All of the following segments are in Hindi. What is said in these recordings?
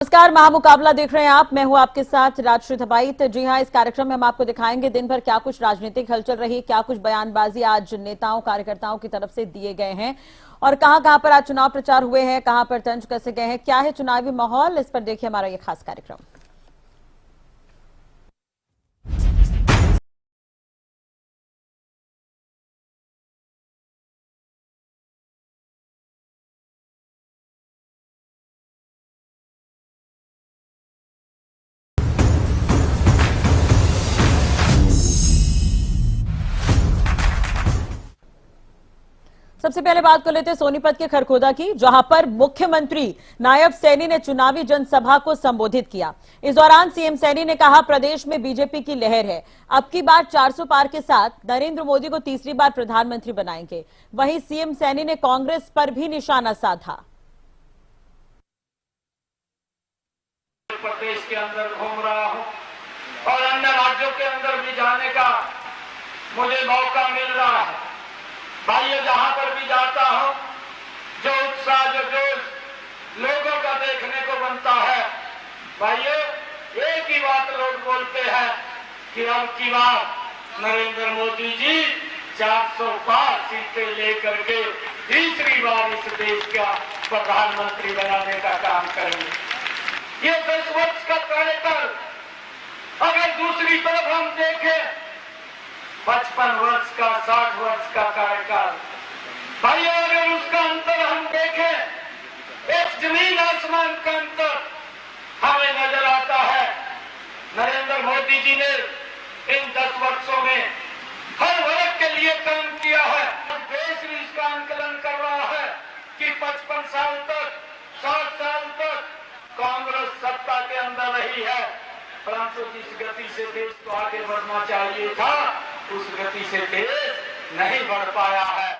नमस्कार, महामुकाबला देख रहे हैं आप। मैं हूं आपके साथ राजश्री धबाइत। जी हां, इस कार्यक्रम में हम आपको दिखाएंगे दिन भर क्या कुछ राजनीतिक हलचल रही, क्या कुछ बयानबाजी आज नेताओं कार्यकर्ताओं की तरफ से दिए गए हैं और कहां कहां पर आज चुनाव प्रचार हुए हैं, कहां पर तंज कसे गए हैं, क्या है चुनावी माहौल, इस पर देखिए हमारा ये खास कार्यक्रम। सबसे पहले बात कर लेते हैं सोनीपत के खरखोदा की, जहां पर मुख्यमंत्री नायब सैनी ने चुनावी जनसभा को संबोधित किया। इस दौरान सीएम सैनी ने कहा, प्रदेश में बीजेपी की लहर है, अब की बार 400 पार के साथ नरेंद्र मोदी को तीसरी बार प्रधानमंत्री बनाएंगे। वहीं सीएम सैनी ने कांग्रेस पर भी निशाना साधा। प्रदेश के अंदर घूम रहा हूं और अन्य राज्यों के अंदर भी जाने का मुझे मौका मिल रहा है। भाइयों, जहां पर भी जाता हूं, जो उत्साह, जो जोश लोगों का देखने को बनता है। भाइयों, एक ही बात लोग बोलते हैं कि अब की बार नरेंद्र मोदी जी 400 पार सीटें लेकर के तीसरी बार इस देश का प्रधानमंत्री बनाने का काम करेंगे। ये 10 वर्ष का कार्यकाल, अगर दूसरी तरफ हम देखें 55 वर्ष का, 60 वर्ष का कार्यकाल, भाइयों अगर उसका अंतर हम देखें, एक जमीन आसमान का अंतर हमें नजर आता है। नरेंद्र मोदी जी ने इन 10 वर्षों में हर वर्ग के लिए काम किया है। देश भी इसका आंकलन कर रहा है कि 55 साल तक, 60 साल तक कांग्रेस सत्ता के अंदर रही है, परंतु जिस गति से देश को आगे बढ़ना चाहिए था, उस गति से देश नहीं बढ़ पाया है।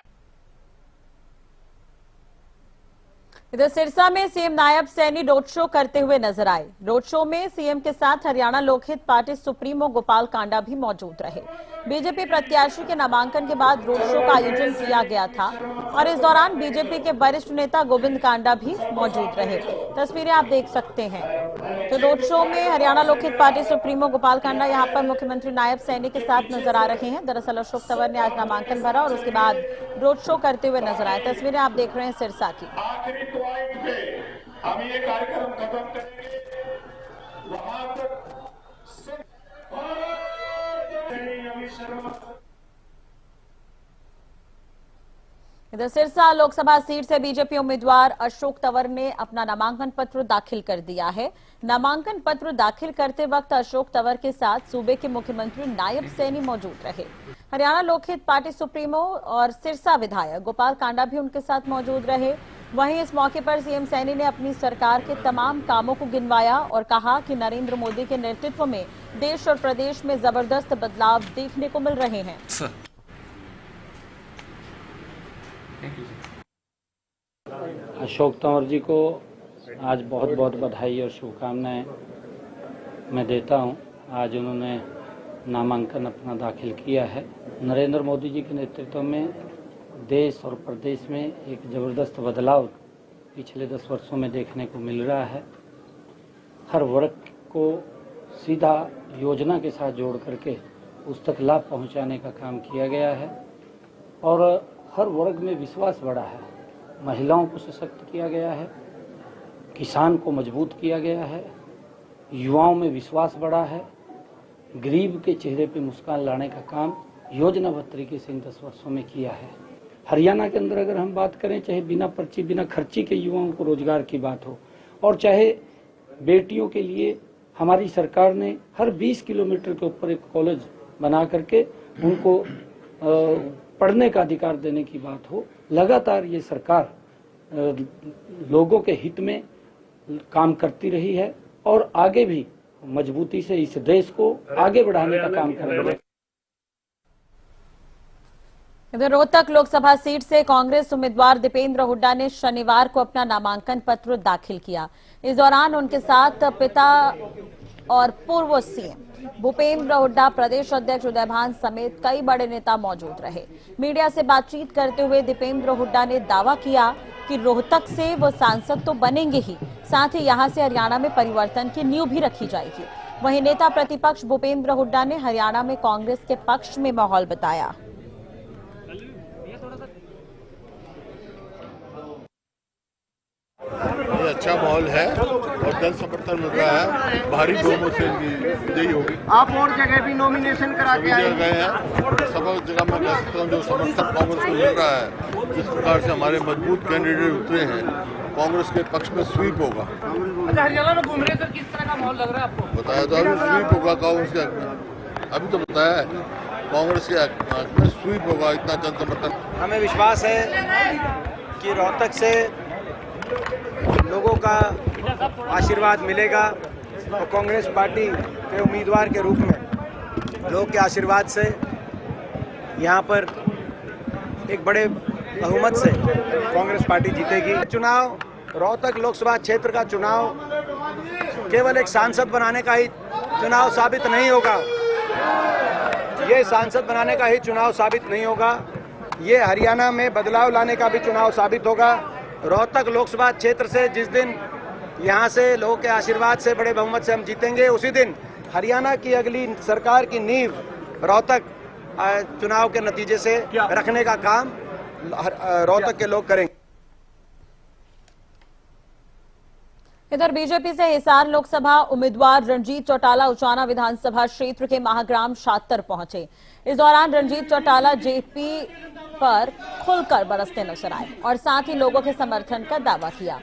इधर सिरसा में CM Nayab Saini road show करते हुए नजर आए। रोड शो में सीएम के साथ हरियाणा लोकहित पार्टी सुप्रीमो गोपाल कांडा भी मौजूद रहे। बीजेपी प्रत्याशी के नामांकन के बाद रोड शो का आयोजन किया गया था और इस दौरान बीजेपी के वरिष्ठ नेता गोविंद कांडा भी मौजूद रहे। तस्वीरें आप देख सकते हैं। तो रोड शो में हरियाणा लोकहित पार्टी सुप्रीमो गोपाल कांडा यहाँ पर मुख्यमंत्री नायब सैनी के साथ नजर आ रहे हैं। दरअसल अशोक तंवर ने आज नामांकन भरा और उसके बाद रोड शो करते हुए नजर आए। तस्वीरें आप देख रहे हैं सिरसा की। हम ये कार्यक्रम खत्म करेंगे, वहां तक इधर सिरसा लोकसभा सीट से बीजेपी उम्मीदवार अशोक तंवर ने अपना नामांकन पत्र दाखिल कर दिया है। नामांकन पत्र दाखिल करते वक्त अशोक तंवर के साथ सूबे के मुख्यमंत्री नायब सैनी मौजूद रहे। हरियाणा लोकहित पार्टी सुप्रीमो और सिरसा विधायक गोपाल कांडा भी उनके साथ मौजूद रहे। वहीं इस मौके पर सीएम सैनी ने अपनी सरकार के तमाम कामों को गिनवाया और कहा कि नरेंद्र मोदी के नेतृत्व में देश और प्रदेश में जबरदस्त बदलाव देखने को मिल रहे हैं। अशोक तंवर जी को आज बहुत बहुत बधाई और शुभकामनाएं मैं देता हूं। आज उन्होंने नामांकन अपना दाखिल किया है। नरेंद्र मोदी जी के नेतृत्व में देश और प्रदेश में एक ज़बरदस्त बदलाव पिछले 10 वर्षों में देखने को मिल रहा है। हर वर्ग को सीधा योजना के साथ जोड़ करके उस तक लाभ पहुंचाने का काम किया गया है और हर वर्ग में विश्वास बढ़ा है। महिलाओं को सशक्त किया गया है, किसान को मजबूत किया गया है, युवाओं में विश्वास बढ़ा है, गरीब के चेहरे पे मुस्कान लाने का काम योजनाबद्ध तरीके से इन 10 वर्षों में किया है। हरियाणा के अंदर अगर हम बात करें, चाहे बिना पर्ची बिना खर्ची के युवाओं को रोजगार की बात हो और चाहे बेटियों के लिए हमारी सरकार ने हर 20 किलोमीटर के ऊपर एक कॉलेज बना करके उनको पढ़ने का अधिकार देने की बात हो, लगातार ये सरकार लोगों के हित में काम करती रही है और आगे भी मजबूती से इस देश को आगे बढ़ाने का काम करेंगे। इधर रोहतक लोकसभा सीट से कांग्रेस उम्मीदवार दीपेंद्र हुड्डा ने शनिवार को अपना नामांकन पत्र दाखिल किया। इस दौरान उनके साथ पिता और पूर्व सीएम भूपेंद्र हुड्डा, प्रदेश अध्यक्ष उदयभान समेत कई बड़े नेता मौजूद रहे। मीडिया से बातचीत करते हुए दीपेंद्र हुड्डा ने दावा किया कि रोहतक से वो सांसद तो बनेंगे ही, साथ ही यहां से हरियाणा में परिवर्तन की नींव भी रखी जाएगी। वहीं नेता प्रतिपक्ष भूपेंद्र हुड्डा ने हरियाणा में कांग्रेस के पक्ष में माहौल बताया। ये अच्छा माहौल है और जन समर्थन मिल रहा है, भारी बहुमत से विजयी होगी। आप और जगह भी नॉमिनेशन करा के आए गए हैं, सब जगह मैं कह सकता हूँ जो समर्थन कांग्रेस को मिल रहा है, जिस प्रकार से हमारे मजबूत कैंडिडेट उतरे हैं, कांग्रेस के पक्ष में स्वीप होगा। अच्छा, हरियाणा में घूम रहे सर, किस तरह का माहौल लग रहा है आपको? बताया तो अभी स्वीप होगा कांग्रेस के हक में, अभी तो बताया है कांग्रेस के हक में स्वीप होगा, इतना जन समर्थन। हमें विश्वास है कि रोहतक से लोगों का आशीर्वाद मिलेगा और कांग्रेस पार्टी के उम्मीदवार के रूप में लोगों के आशीर्वाद से यहाँ पर एक बड़े बहुमत से कांग्रेस पार्टी जीतेगी। चुनाव, रोहतक लोकसभा क्षेत्र का चुनाव केवल एक सांसद बनाने का ही चुनाव साबित नहीं होगा। ये सांसद बनाने का ही चुनाव साबित नहीं होगा, ये हरियाणा में बदलाव लाने का भी चुनाव साबित होगा। रोहतक लोकसभा क्षेत्र से जिस दिन यहाँ से लोगों के आशीर्वाद से बड़े बहुमत से हम जीतेंगे, उसी दिन हरियाणा की अगली सरकार की नींव रोहतक चुनाव के नतीजे से रखने का काम रोहतक के लोग करेंगे। इधर बीजेपी से हिसार लोकसभा उम्मीदवार रणजीत चौटाला उचाना विधानसभा क्षेत्र के महाग्राम शातर पहुंचे। इस दौरान रणजीत चौटाला जेपी पर खुलकर बरसते नजर आए और साथ ही लोगों के समर्थन का दावा किया।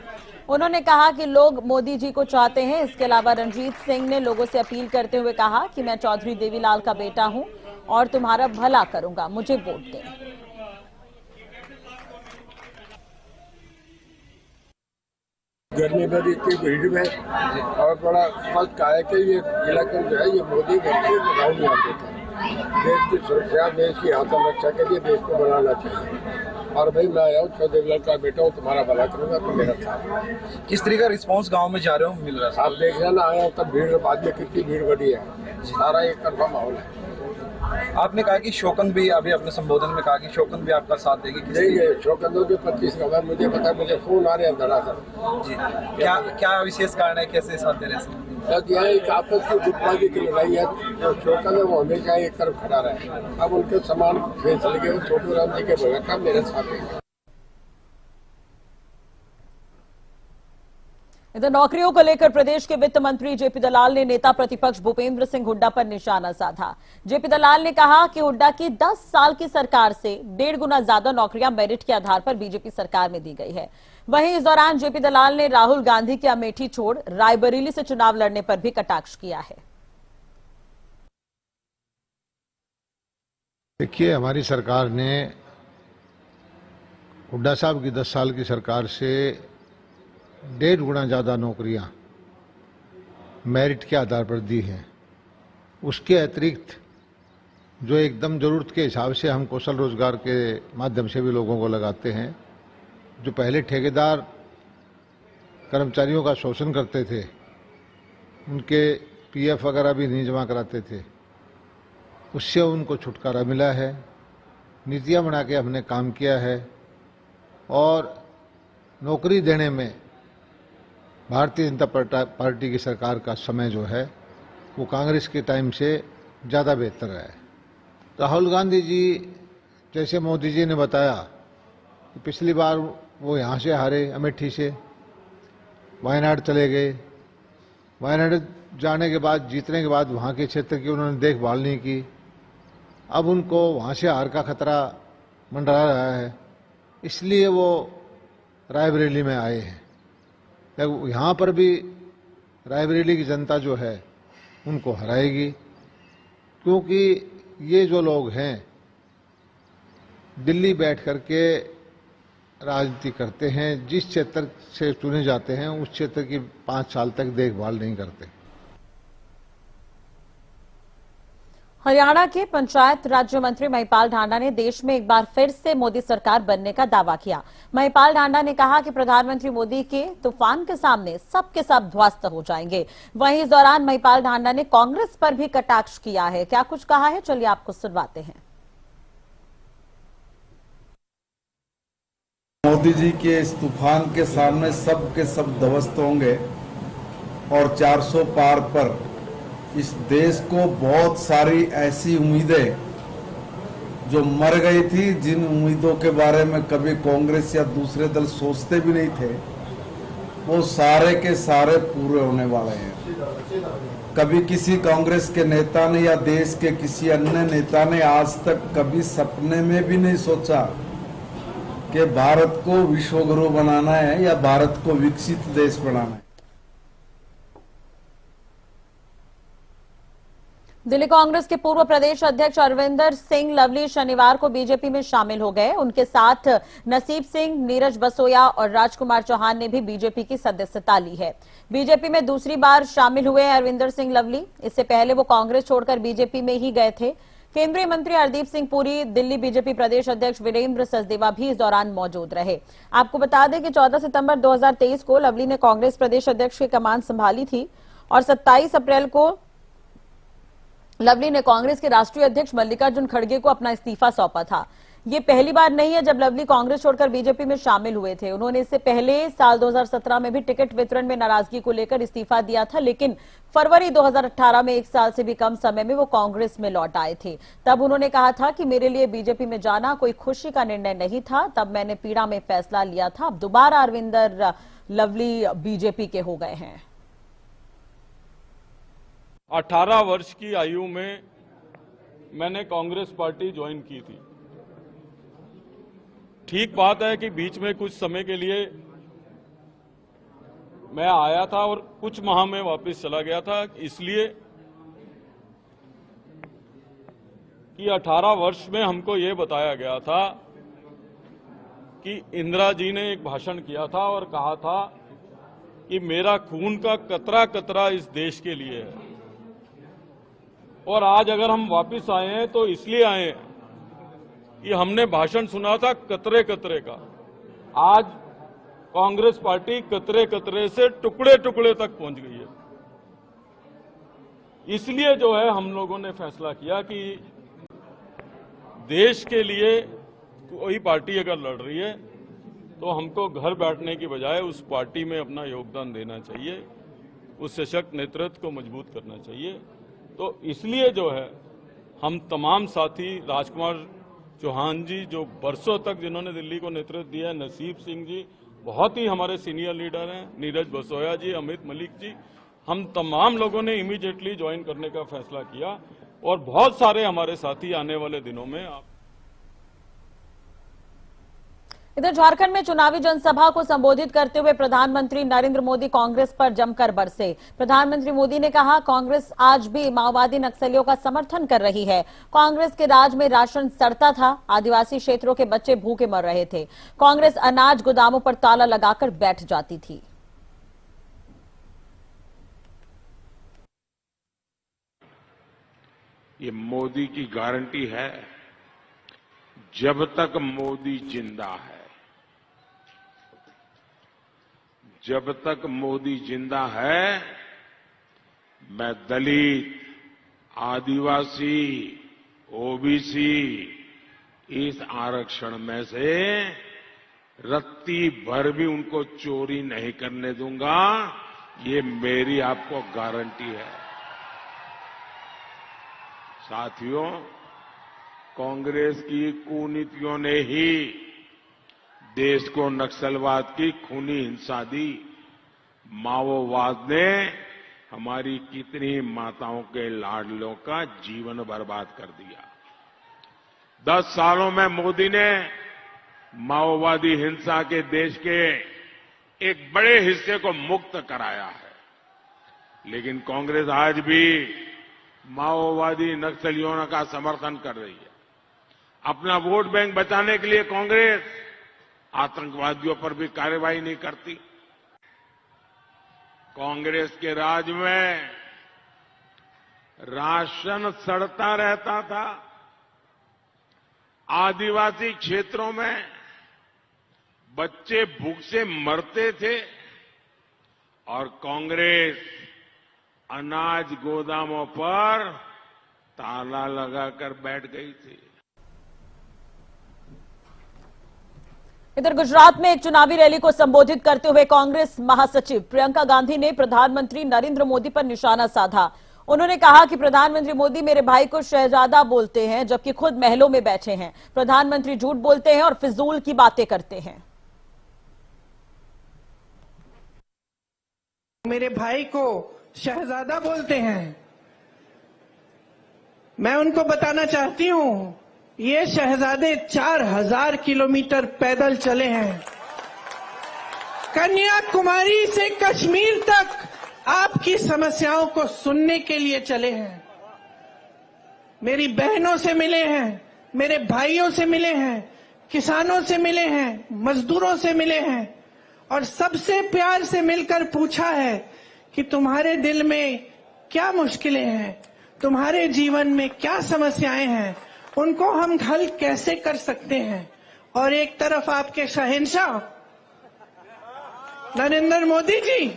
उन्होंने कहा कि लोग मोदी जी को चाहते हैं। इसके अलावा रणजीत सिंह ने लोगों से अपील करते हुए कहा कि मैं चौधरी देवीलाल का बेटा हूं और तुम्हारा भला करूंगा, मुझे वोट दें। गर्मी में इतनी भीड़ में और बड़ा फर्क आया कि ये इलाका जो है ये मोदी राहुल गांधी का देश की सुरक्षा, देश की आत्मरक्षा के लिए देश को बनाना चाहिए। और भाई मैं आया हूँ, चौधरी देवीलाल का बेटा हूँ, तुम्हारा भला करूंगा, तो मेरा साथ। किस तरीके का रिस्पांस गांव में जा रहे हो मिल रहा है? आप देखना ना आया तब भीड़, बाद में कितनी भीड़ बढ़ी है, सारा एक तरफा माहौल है। आपने कहा कि शोकन भी अभी अपने संबोधन में कहा कि शोकन भी आपका साथ देगी। नहीं, शोकंदों के 25 का मुझे पता है, मुझे फोन आ रहे हैं धड़ाधड़ जी। क्या विशेष कारण है, कैसे साथ दे रहे हैं? यह एक आपस की गुटबाजी की लड़ाई है। जो शोकन है वो हमेशा एक तरफ खड़ा रहे। अब उनके समान फैसले के छोटू राम जी के भगत का मेरे साथ है। इधर नौकरियों को लेकर प्रदेश के वित्त मंत्री जेपी दलाल ने नेता प्रतिपक्ष भूपेंद्र सिंह हुड्डा पर निशाना साधा। जेपी दलाल ने कहा कि हुड्डा की 10 साल की सरकार से 1.5 गुना ज्यादा नौकरियां मेरिट के आधार पर बीजेपी सरकार में दी गई है। वहीं इस दौरान जेपी दलाल ने राहुल गांधी की अमेठी छोड़ रायबरेली से चुनाव लड़ने पर भी कटाक्ष किया है। देखिए, हमारी सरकार ने हुड्डा साहब की 10 साल की सरकार से 1.5 गुना ज़्यादा नौकरियां मेरिट के आधार पर दी हैं। उसके अतिरिक्त जो एकदम ज़रूरत के हिसाब से हम कौशल रोजगार के माध्यम से भी लोगों को लगाते हैं, जो पहले ठेकेदार कर्मचारियों का शोषण करते थे, उनके पीएफ वगैरह भी नहीं जमा कराते थे, उससे उनको छुटकारा मिला है। नीतियाँ बना के हमने काम किया है और नौकरी देने में भारतीय जनता पार्टी की सरकार का समय जो है वो कांग्रेस के टाइम से ज़्यादा बेहतर है। राहुल गांधी जी जैसे मोदी जी ने बताया कि पिछली बार वो यहाँ से हारे, अमेठी से वायनाड चले गए। वायनाड जाने के बाद, जीतने के बाद वहाँ के क्षेत्र की उन्होंने देखभाल नहीं की। अब उनको वहाँ से हार का खतरा मंडरा रहा है, इसलिए वो रायबरेली में आए हैं। यहाँ पर भी रायबरेली की जनता जो है उनको हराएगी, क्योंकि ये जो लोग हैं दिल्ली बैठ करके राजनीति करते हैं, जिस क्षेत्र से चुने जाते हैं उस क्षेत्र की 5 साल तक देखभाल नहीं करते। हरियाणा के पंचायत राज्य मंत्री महिपाल ढांडा ने देश में एक बार फिर से मोदी सरकार बनने का दावा किया। महिपाल ढांडा ने कहा कि प्रधानमंत्री मोदी के तूफान के सामने सबके सब ध्वस्त हो जाएंगे। वहीं इस दौरान महिपाल ढांडा ने कांग्रेस पर भी कटाक्ष किया है। क्या कुछ कहा है, चलिए आपको सुनवाते हैं। मोदी जी के इस तूफान के सामने सब के सब ध्वस्त होंगे और 400 पार पर इस देश को बहुत सारी ऐसी उम्मीदें जो मर गई थी, जिन उम्मीदों के बारे में कभी कांग्रेस या दूसरे दल सोचते भी नहीं थे, वो सारे के सारे पूरे होने वाले हैं। कभी किसी कांग्रेस के नेता ने या देश के किसी अन्य नेता ने आज तक कभी सपने में भी नहीं सोचा कि भारत को विश्व गुरु बनाना है या भारत को विकसित देश बनाना है। दिल्ली कांग्रेस के पूर्व प्रदेश अध्यक्ष अरविंदर सिंह लवली शनिवार को बीजेपी में शामिल हो गए। उनके साथ नसीब सिंह, नीरज बसोया और राजकुमार चौहान ने भी बीजेपी की सदस्यता ली है। बीजेपी में दूसरी बार शामिल हुए अरविंदर सिंह लवली। इससे पहले वो कांग्रेस छोड़कर बीजेपी में ही गए थे। केंद्रीय मंत्री हरदीप सिंह पुरी, दिल्ली बीजेपी प्रदेश अध्यक्ष वीरेंद्र सचदेवा भी इस दौरान मौजूद रहे। आपको बता दें कि 14 सितंबर 2023 को लवली ने कांग्रेस प्रदेश अध्यक्ष की कमान संभाली थी और 27 अप्रैल को लवली ने कांग्रेस के राष्ट्रीय अध्यक्ष मल्लिकार्जुन खड़गे को अपना इस्तीफा सौंपा था। ये पहली बार नहीं है जब लवली कांग्रेस छोड़कर बीजेपी में शामिल हुए थे। उन्होंने इससे पहले साल 2017 में भी टिकट वितरण में नाराजगी को लेकर इस्तीफा दिया था, लेकिन फरवरी 2018 में 1 साल से भी कम समय में वो कांग्रेस में लौट आए थे। तब उन्होंने कहा था कि मेरे लिए बीजेपी में जाना कोई खुशी का निर्णय नहीं था, तब मैंने पीड़ा में फैसला लिया था। अब दोबारा अरविंदर लवली बीजेपी के हो गए हैं। 18 वर्ष की आयु में मैंने कांग्रेस पार्टी ज्वाइन की थी। ठीक बात है कि बीच में कुछ समय के लिए मैं आया था और कुछ माह में वापस चला गया था, इसलिए कि 18 वर्ष में हमको ये बताया गया था कि इंदिरा जी ने एक भाषण किया था और कहा था कि मेरा खून का कतरा कतरा इस देश के लिए है। और आज अगर हम वापस आए हैं तो इसलिए आए हैं कि हमने भाषण सुना था कतरे कतरे का। आज कांग्रेस पार्टी कतरे कतरे से टुकड़े टुकड़े तक पहुंच गई है। इसलिए जो है हम लोगों ने फैसला किया कि देश के लिए कोई पार्टी अगर लड़ रही है तो हमको घर बैठने की बजाय उस पार्टी में अपना योगदान देना चाहिए, उस सशक्त नेतृत्व को मजबूत करना चाहिए। तो इसलिए जो है हम तमाम साथी, राजकुमार चौहान जी जो बरसों तक जिन्होंने दिल्ली को नेतृत्व दिया, नसीब सिंह जी बहुत ही हमारे सीनियर लीडर हैं, नीरज बसोया जी, अमित मलिक जी, हम तमाम लोगों ने इमीडिएटली ज्वाइन करने का फैसला किया और बहुत सारे हमारे साथी आने वाले दिनों में इधर झारखंड में चुनावी जनसभा को संबोधित करते हुए प्रधानमंत्री नरेंद्र मोदी कांग्रेस पर जमकर बरसे। प्रधानमंत्री मोदी ने कहा, कांग्रेस आज भी माओवादी नक्सलियों का समर्थन कर रही है। कांग्रेस के राज में राशन सड़ता था, आदिवासी क्षेत्रों के बच्चे भूखे मर रहे थे। कांग्रेस अनाज गोदामों पर ताला लगाकर बैठ जाती थी। ये मोदी की गारंटी है, जब तक मोदी जिंदा है, जब तक मोदी जिंदा है, मैं दलित, आदिवासी, ओबीसी इस आरक्षण में से रत्ती भर भी उनको चोरी नहीं करने दूंगा। ये मेरी आपको गारंटी है। साथियों, कांग्रेस की कुनीतियों ने ही देश को नक्सलवाद की खूनी हिंसा दी। माओवाद ने हमारी कितनी माताओं के लाडलों का जीवन बर्बाद कर दिया। 10 सालों में मोदी ने माओवादी हिंसा के देश के एक बड़े हिस्से को मुक्त कराया है, लेकिन कांग्रेस आज भी माओवादी नक्सलियों का समर्थन कर रही है। अपना वोट बैंक बचाने के लिए कांग्रेस आतंकवादियों पर भी कार्रवाई नहीं करती। कांग्रेस के राज में राशन सड़ता रहता था, आदिवासी क्षेत्रों में बच्चे भूख से मरते थे और कांग्रेस अनाज गोदामों पर ताला लगाकर बैठ गई थी। इधर गुजरात में एक चुनावी रैली को संबोधित करते हुए कांग्रेस महासचिव प्रियंका गांधी ने प्रधानमंत्री नरेंद्र मोदी पर निशाना साधा। उन्होंने कहा कि प्रधानमंत्री मोदी मेरे भाई को शहजादा बोलते हैं, जबकि खुद महलों में बैठे हैं। प्रधानमंत्री झूठ बोलते हैं और फिजूल की बातें करते हैं। मेरे भाई को शहजादा बोलते हैं। मैं उनको बताना चाहती हूं, ये शहजादे 4000 किलोमीटर पैदल चले हैं। कन्याकुमारी से कश्मीर तक आपकी समस्याओं को सुनने के लिए चले हैं। मेरी बहनों से मिले हैं, मेरे भाइयों से मिले हैं, किसानों से मिले हैं, मजदूरों से मिले हैं और सबसे प्यार से मिलकर पूछा है कि तुम्हारे दिल में क्या मुश्किलें हैं, तुम्हारे जीवन में क्या समस्याएं हैं, उनको हम हल कैसे कर सकते हैं। और एक तरफ आपके शहंशाह नरेंद्र मोदी जी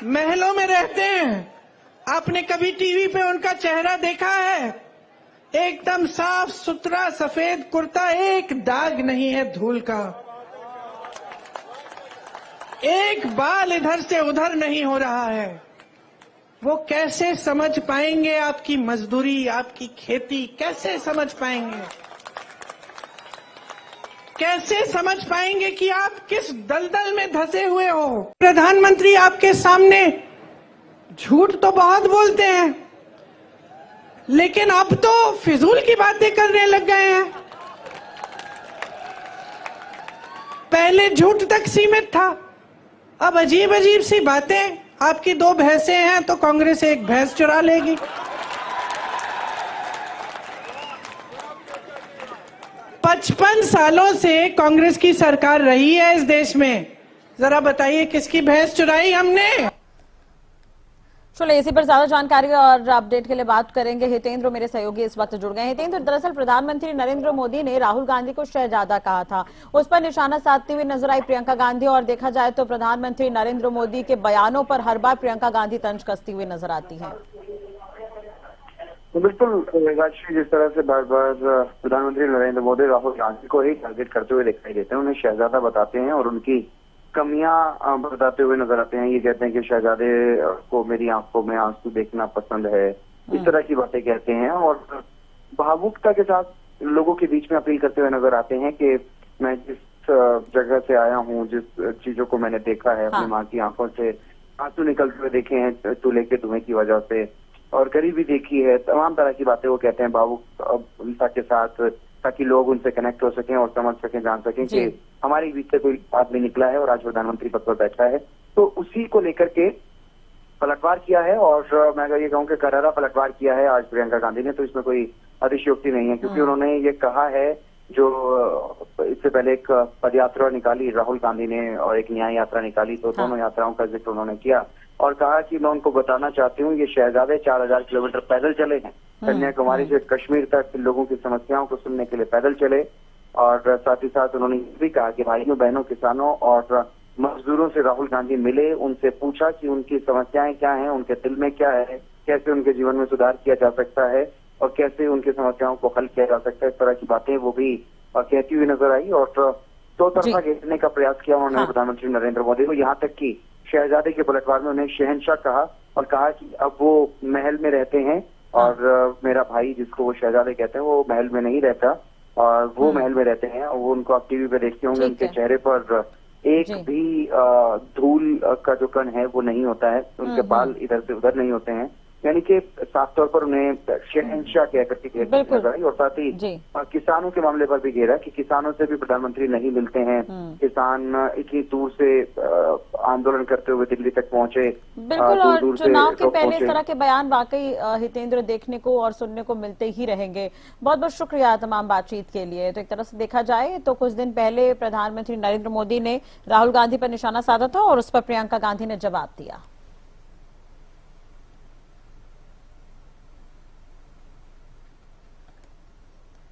महलों में रहते हैं। आपने कभी टीवी पे उनका चेहरा देखा है? एकदम साफ सुथरा सफेद कुर्ता, एक दाग नहीं है धूल का, एक बाल इधर से उधर नहीं हो रहा है। वो कैसे समझ पाएंगे आपकी मजदूरी, आपकी खेती? कैसे समझ पाएंगे? कैसे समझ पाएंगे कि आप किस दलदल में धंसे हुए हो? प्रधानमंत्री आपके सामने झूठ तो बहुत बोलते हैं, लेकिन अब तो फिजूल की बातें करने लग गए हैं। पहले झूठ तक सीमित था, अब अजीब अजीब सी बातें। आपकी 2 भैंसें हैं तो कांग्रेस एक भैंस चुरा लेगी। पचपन सालों से कांग्रेस की सरकार रही है इस देश में, जरा बताइए किसकी भैंस चुराई हमने? चलिए इसी पर ज्यादा जानकारी और अपडेट के लिए बात करेंगे। हितेंद्र मेरे सहयोगी इस वक्त जुड़ गए। हितेंद्र, दरअसल प्रधानमंत्री नरेंद्र मोदी ने राहुल गांधी को शहजादा कहा था, उस पर निशाना साधती हुई नजर आई प्रियंका गांधी। और देखा जाए तो प्रधानमंत्री नरेंद्र मोदी के बयानों पर हर बार प्रियंका गांधी तंज कसती हुई नजर आती है। तो बिल्कुल जिस तरह से बार बार प्रधानमंत्री नरेंद्र मोदी राहुल गांधी को ही टारगेट करते हुए दिखाई देते हैं, उन्हें शहजादा बताते हैं और उनकी कमियां बताते हुए नजर आते हैं। ये कहते हैं कि शहजादे को मेरी आंखों में आंसू देखना पसंद है, इस तरह की बातें कहते हैं और भावुकता के साथ लोगों के बीच में अपील करते हुए नजर आते हैं कि मैं जिस जगह से आया हूँ, जिस चीजों को मैंने देखा है, अपनी माँ की आंखों से आंसू निकलते हुए देखे हैं चूल्हे के धुएं की वजह से, और गरीबी देखी है, तमाम तरह की बातें वो कहते हैं भावुकता के साथ, ताकि लोग उनसे कनेक्ट हो सकें और समझ सकें, जान सकें कि हमारे बीच से कोई आदमी निकला है और आज प्रधानमंत्री पद पर बैठा है। तो उसी को लेकर के पलटवार किया है और मैं अगर ये कहूँ कि करारा पलटवार किया है आज प्रियंका गांधी ने, तो इसमें कोई अतिशयोक्ति नहीं है, क्योंकि उन्होंने ये कहा है, जो इससे पहले एक पदयात्रा निकाली राहुल गांधी ने और एक न्याय यात्रा निकाली, तो दोनों यात्राओं का जिक्र उन्होंने किया और कहा कि मैं उनको बताना चाहती हूँ ये शहजादे 4000 किलोमीटर पैदल चले हैं, कन्याकुमारी से कश्मीर तक लोगों की समस्याओं को सुनने के लिए पैदल चले। और साथ ही साथ उन्होंने ये भी कहा कि भाइयों बहनों किसानों और मजदूरों से राहुल गांधी मिले, उनसे पूछा कि उनकी समस्याएं क्या हैं, उनके दिल में क्या है, कैसे उनके जीवन में सुधार किया जा सकता है और कैसे उनकी समस्याओं को हल किया जा सकता है। इस तरह की बातें वो भी कहती हुई नजर आई और 2 तरफा घेरने का प्रयास किया उन्होंने प्रधानमंत्री नरेंद्र मोदी को, यहाँ तक कि शहजादे के पलटवार में उन्हें शहंशाह कहा और कहा कि अब वो महल में रहते हैं और मेरा भाई जिसको वो शहजादे कहते हैं वो महल में नहीं रहता और वो महल में रहते हैं। और वो उनको आप टीवी पे देखते होंगे, उनके चेहरे पर एक भी धूल का जो कण है वो नहीं होता है, उनके बाल इधर से उधर नहीं होते हैं, यानी कि साफ तौर पर उन्हें शहंशाह कहकर के घेरा और साथ ही किसानों के मामले पर भी घेरा कि किसानों से भी प्रधानमंत्री नहीं मिलते हैं, किसान इतनी दूर से आंदोलन करते हुए दिल्ली तक पहुंचे। बिल्कुल, और चुनाव के पहले इस तरह के बयान वाकई हितेंद्र देखने को और सुनने को मिलते ही रहेंगे। बहुत बहुत शुक्रिया तमाम बातचीत के लिए। तो एक तरह से देखा जाए तो कुछ दिन पहले प्रधानमंत्री नरेंद्र मोदी ने राहुल गांधी पर निशाना साधा था और उस पर प्रियंका गांधी ने जवाब दिया।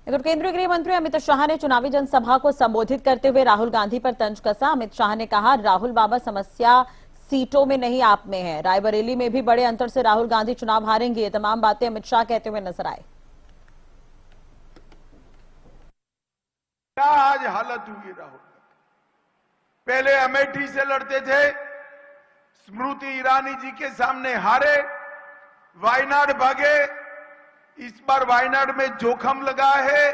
इधर केंद्रीय गृह मंत्री अमित शाह ने चुनावी जनसभा को संबोधित करते हुए राहुल गांधी पर तंज कसा। अमित शाह ने कहा, राहुल बाबा समस्या सीटों में नहीं आप में है। रायबरेली में भी बड़े अंतर से राहुल गांधी चुनाव हारेंगे। ये तमाम बातें अमित शाह कहते हुए नजर आए। क्या आज हालत हुई राहुल, पहले अमेठी से लड़ते थे, स्मृति ईरानी जी के सामने हारे, वायनाड भागे, इस बार वायनाड में जोखम लगा है,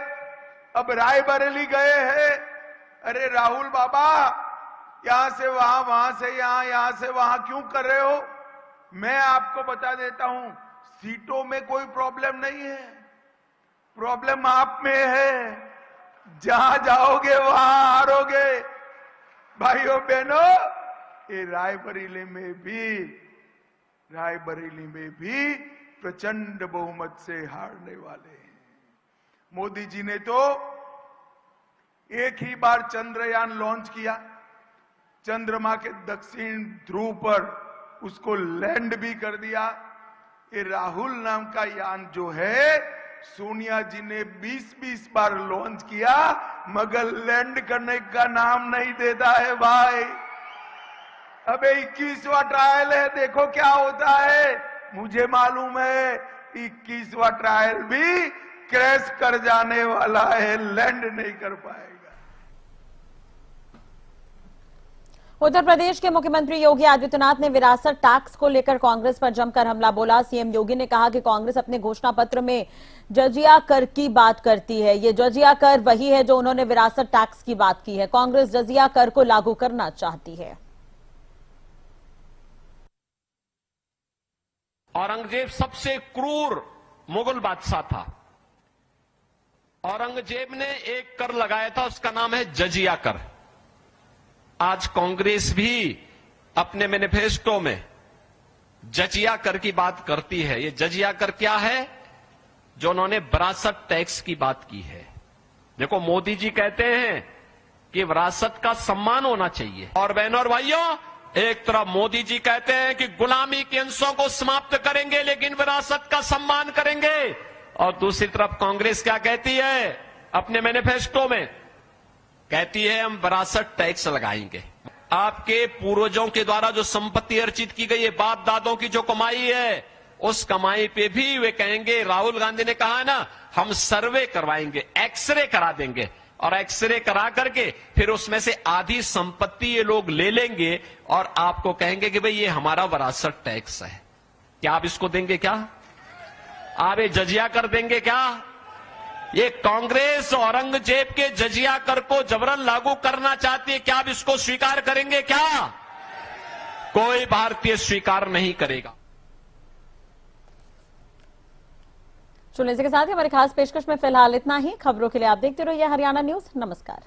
अब रायबरेली गए हैं। अरे राहुल बाबा, यहां से वहां, वहां से यहां, यहां से वहां क्यों कर रहे हो? मैं आपको बता देता हूं, सीटों में कोई प्रॉब्लम नहीं है, प्रॉब्लम आप में है। जहां जाओगे वहां हारोगे। भाइयों बहनों, ये रायबरेली में भी प्रचंड बहुमत से हारने वाले हैं। मोदी जी ने तो एक ही बार चंद्रयान लॉन्च किया, चंद्रमा के दक्षिण ध्रुव पर उसको लैंड भी कर दिया। ये राहुल नाम का यान जो है, सोनिया जी ने 20-20 बार लॉन्च किया, मगर लैंड करने का नाम नहीं देता है भाई। अबे 21वां ट्रायल है, देखो क्या होता है। मुझे मालूम है 21वां ट्रायल भी क्रैश कर जाने वाला है, लैंड नहीं कर पाएगा। उत्तर प्रदेश के मुख्यमंत्री योगी आदित्यनाथ ने विरासत टैक्स को लेकर कांग्रेस पर जमकर हमला बोला। सीएम योगी ने कहा कि कांग्रेस अपने घोषणा पत्र में जजिया कर की बात करती है। ये जजिया कर वही है जो उन्होंने विरासत टैक्स की बात की है। कांग्रेस जजिया कर को लागू करना चाहती है। औरंगजेब सबसे क्रूर मुगल बादशाह था। औरंगजेब ने एक कर लगाया था, उसका नाम है जजिया कर। आज कांग्रेस भी अपने मैनिफेस्टो में जजिया कर की बात करती है। ये जजिया कर क्या है? जो उन्होंने विरासत टैक्स की बात की है। देखो, मोदी जी कहते हैं कि विरासत का सम्मान होना चाहिए, और बहनों और भाइयों, एक तरफ मोदी जी कहते हैं कि गुलामी के अंशों को समाप्त करेंगे लेकिन विरासत का सम्मान करेंगे, और दूसरी तरफ कांग्रेस क्या कहती है अपने मैनिफेस्टो में? कहती है हम विरासत टैक्स लगाएंगे। आपके पूर्वजों के द्वारा जो संपत्ति अर्जित की गई है, बाप दादों की जो कमाई है, उस कमाई पे भी वे कहेंगे, राहुल गांधी ने कहा ना, हम सर्वे करवाएंगे, एक्सरे करा देंगे, और एक्सरे करा करके फिर उसमें से आधी संपत्ति ये लोग ले लेंगे और आपको कहेंगे कि भाई ये हमारा विरासत टैक्स है। क्या आप इसको देंगे? क्या आप ये जजिया कर देंगे? क्या ये कांग्रेस औरंगजेब के जजिया कर को जबरन लागू करना चाहती है? क्या आप इसको स्वीकार करेंगे? क्या कोई भारतीय स्वीकार नहीं करेगा। सुनने के साथ ही हमारे खास पेशकश में फिलहाल इतना ही। खबरों के लिए आप देखते रहिए हरियाणा न्यूज। नमस्कार।